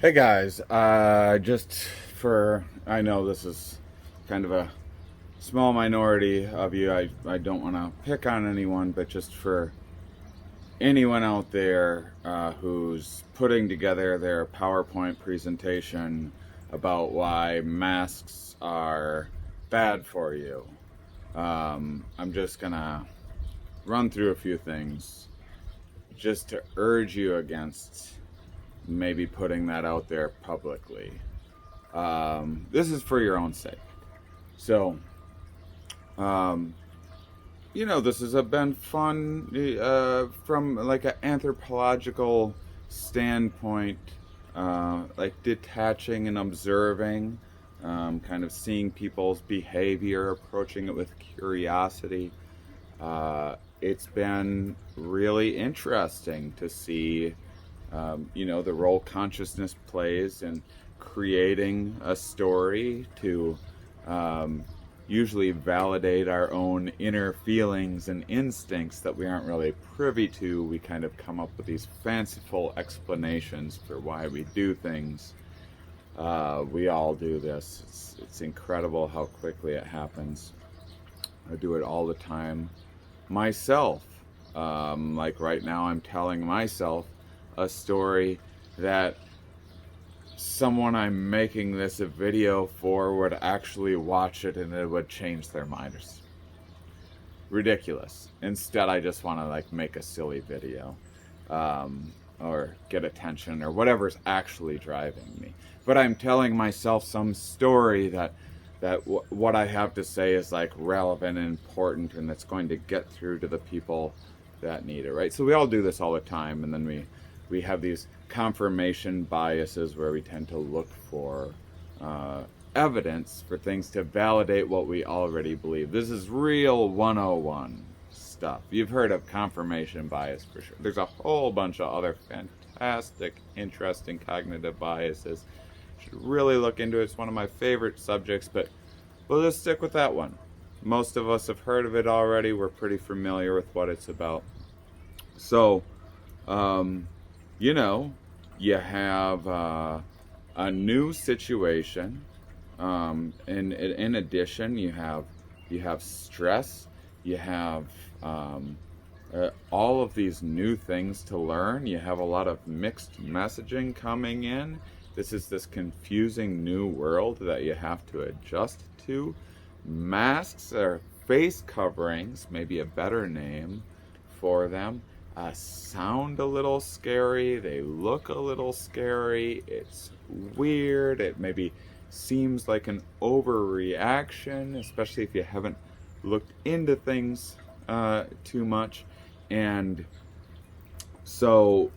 Hey guys, I know this is kind of a small minority of you. I don't want to pick on anyone, but just for anyone out there who's putting together their PowerPoint presentation about why masks are bad for you, I'm just gonna run through a few things just to urge you against maybe putting that out there publicly. This is for your own sake. So, um, this has been fun from like an anthropological standpoint, like detaching and observing, kind of seeing people's behavior, approaching it with curiosity. It's been really interesting to see the role consciousness plays in creating a story to um, usually validate our own inner feelings and instincts that we aren't really privy to. We kind of come up with these fanciful explanations for why we do things. We all do this. It's incredible how quickly it happens. I do it all the time myself. Like right now, I'm telling myself a story that someone I'm making this a video for would actually watch it and it would change their mind. It's ridiculous. Instead, I just want to like make a silly video, or get attention or whatever's actually driving me. But I'm telling myself some story that what I have to say is like relevant and important, and that's going to get through to the people that need it, right? So we all do this all the time, and then we have these confirmation biases where we tend to look for evidence for things to validate what we already believe. This is real 101 stuff. You've heard of confirmation bias for sure. There's a whole bunch of other fantastic, interesting cognitive biases. You should really look into it. It's one of my favorite subjects, but we'll just stick with that one. Most of us have heard of it already. We're pretty familiar with what it's about. So, um, you know, you have a new situation. In addition, you have stress. You have all of these new things to learn. You have a lot of mixed messaging coming in. This is this confusing new world that you have to adjust to. Masks or face coverings, maybe a better name for them, sound a little scary. They look a little scary. It's weird. It maybe seems like an overreaction, especially if you haven't looked into things too much. And so,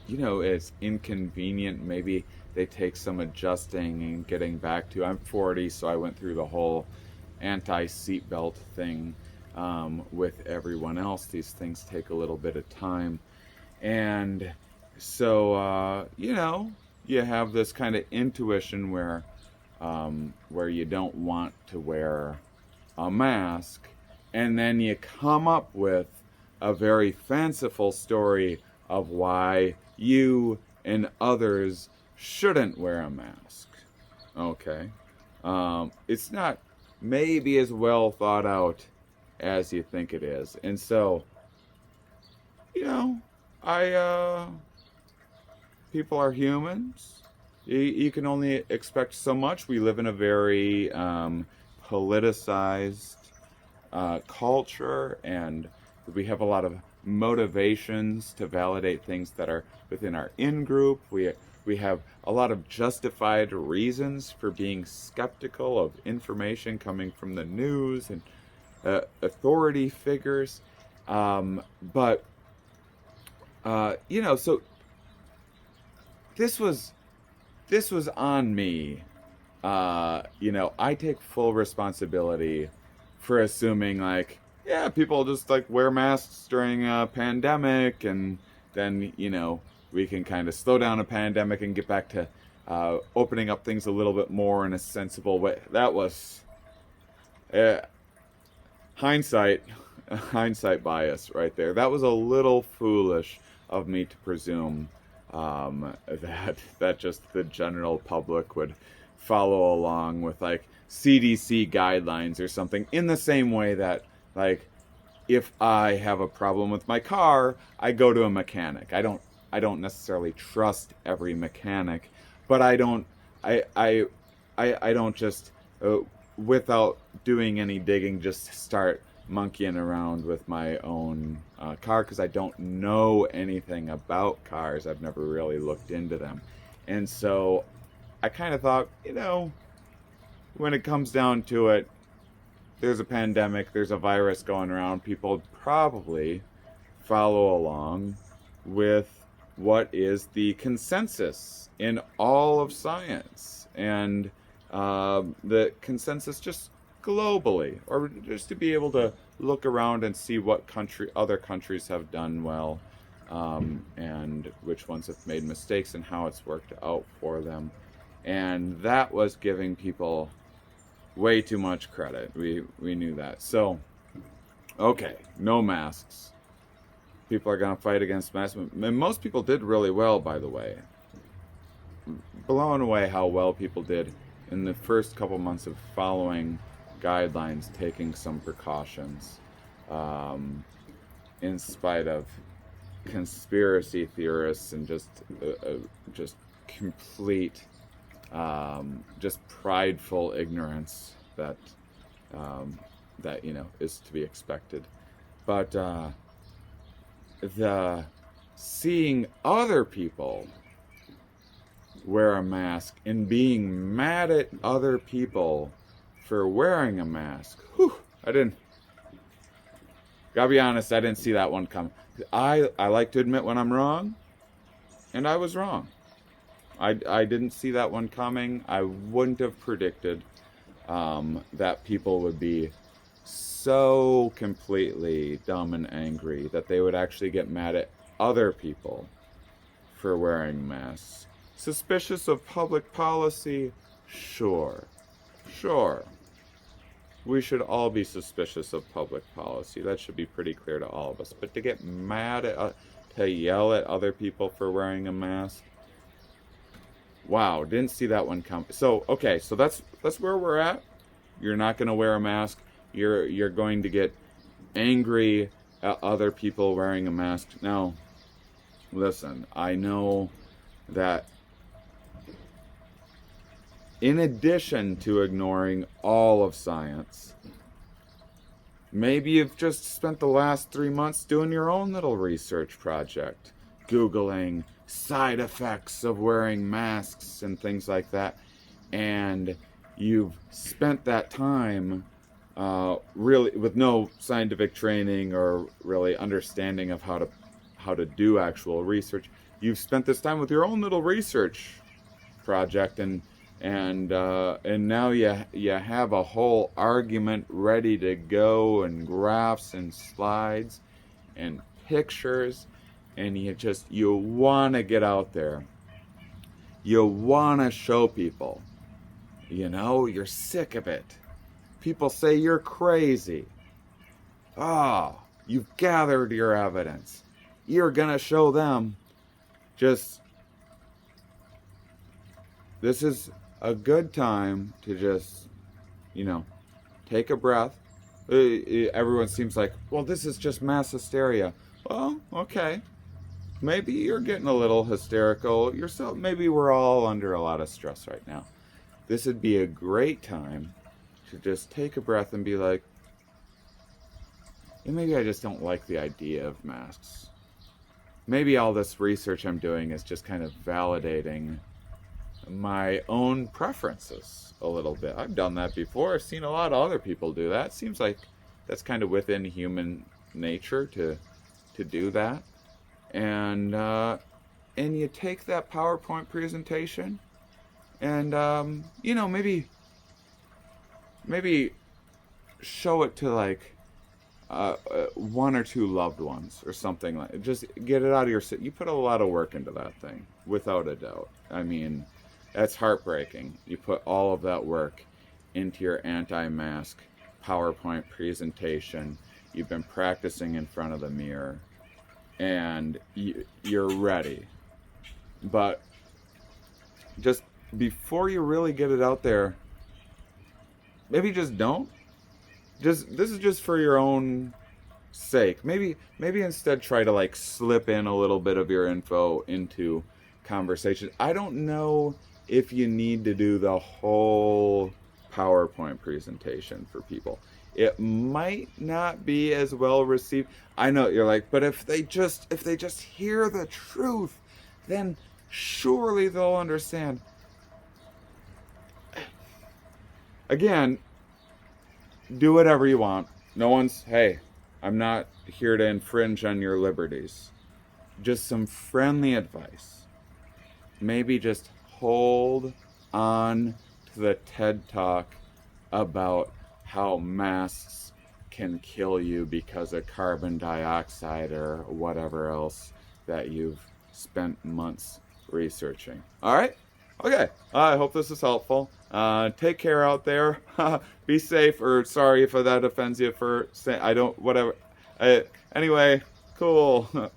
it's inconvenient. Maybe they take some adjusting and getting back to. I'm 40, so I went through the whole anti-seatbelt thing with everyone else. These things take a little bit of time. And so, you have this kind of intuition where you don't want to wear a mask, and then you come up with a very fanciful story of why you and others shouldn't wear a mask. Okay. It's not maybe as well thought out as you think it is. And so, I people are humans. You can only expect so much. We live in a very politicized culture, and we have a lot of motivations to validate things that are within our in-group. We have a lot of justified reasons for being skeptical of information coming from the news and authority figures. But so this was on me. I take full responsibility for assuming like, yeah, people just like wear masks during a pandemic, and then we can kind of slow down a pandemic and get back to opening up things a little bit more in a sensible way. That was uh, hindsight, hindsight bias right there. That was a little foolish of me to presume that just the general public would follow along with like CDC guidelines or something, in the same way that, like, if I have a problem with my car, I go to a mechanic. I don't necessarily trust every mechanic, but I don't just without doing any digging just start monkeying around with my own car, because I don't know anything about cars. I've never really looked into them. And so I kind of thought, when it comes down to it, there's a pandemic, there's a virus going around, people probably follow along with what is the consensus in all of science. And the consensus just globally, or just to be able to look around and see what other countries have done well, and which ones have made mistakes and how it's worked out for them. And that was giving people way too much credit. We knew that. So, okay, no masks. People are going to fight against masks. And most people did really well, by the way. Blown away how well people did in the first couple months of following guidelines, taking some precautions, in spite of conspiracy theorists and just complete, just prideful ignorance that is to be expected. But the seeing other people wear a mask and being mad at other people for wearing a mask, gotta be honest, I didn't see that one coming. I like to admit when I'm wrong, and I was wrong. I didn't see that one coming. I wouldn't have predicted that people would be so completely dumb and angry that they would actually get mad at other people for wearing masks. Suspicious of public policy? Sure. We should all be suspicious of public policy. That should be pretty clear to all of us. But to get mad at, to yell at other people for wearing a mask, wow, didn't see that one come. So, okay, so that's where we're at. You're not going to wear a mask. You're going to get angry at other people wearing a mask. Now, listen, I know that in addition to ignoring all of science, maybe you've just spent the last 3 months doing your own little research project, Googling side effects of wearing masks and things like that, and you've spent that time really with no scientific training or really understanding of how to do actual research. You've spent this time with your own little research project, and now you have a whole argument ready to go, and graphs and slides and pictures, and you want to get out there. You want to show people, you're sick of it. People say you're crazy. You've gathered your evidence. You're going to show them. This is a good time to just, take a breath. Everyone seems like, well, this is just mass hysteria. Well, okay. Maybe you're getting a little hysterical yourself. Maybe we're all under a lot of stress right now. This would be a great time to just take a breath and be like, maybe I just don't like the idea of masks. Maybe all this research I'm doing is just kind of validating my own preferences a little bit. I've done that before. I've seen a lot of other people do that. It seems like that's kind of within human nature to do that. And you take that PowerPoint presentation and maybe show it to like one or two loved ones or something. Like, just get it out of your you put a lot of work into that thing, without a doubt. I mean, that's heartbreaking. You put all of that work into your anti-mask PowerPoint presentation. You've been practicing in front of the mirror, and you're ready. But just before you really get it out there, maybe just don't. Just this is just for your own sake. Maybe instead try to like slip in a little bit of your info into conversation. I don't know if you need to do the whole PowerPoint presentation for people. It might not be as well received. I know you're like, but if they just hear the truth, then surely they'll understand. Again, do whatever you want. No one's, hey, I'm not here to infringe on your liberties. Just some friendly advice. Maybe just hold on to the TED Talk about how masks can kill you because of carbon dioxide or whatever else that you've spent months researching. All right? Okay. I hope this is helpful. Take care out there. Be safe, or sorry if that offends you for saying, I don't, whatever. Anyway, cool.